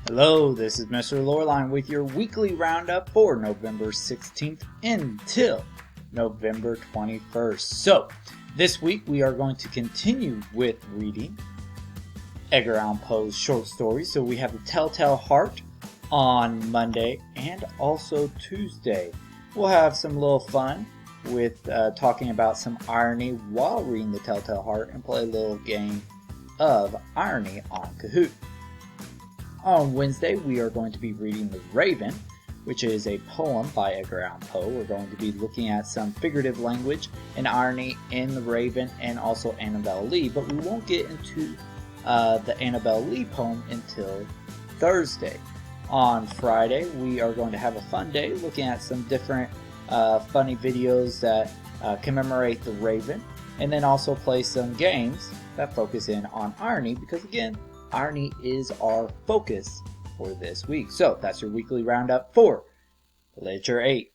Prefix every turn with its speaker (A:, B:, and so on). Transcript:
A: Hello, this is Mr. Loreline with your weekly roundup for November 16th until November 21st. So, this week we are going to continue with reading Edgar Allan Poe's short stories. So we have The Telltale Heart on Monday and also Tuesday. We'll have some little fun with talking about some irony while reading The Telltale Heart and play a little game of irony on Kahoot. On Wednesday, we are going to be reading The Raven, which is a poem by Edgar Allan Poe. We're going to be looking at some figurative language and irony in The Raven and also Annabel Lee, but we won't get into the Annabel Lee poem until Thursday. On Friday, we are going to have a fun day looking at some different funny videos that commemorate The Raven, and then also play some games that focus in on irony, because again, irony is our focus for this week. So that's your weekly roundup for Literature 8.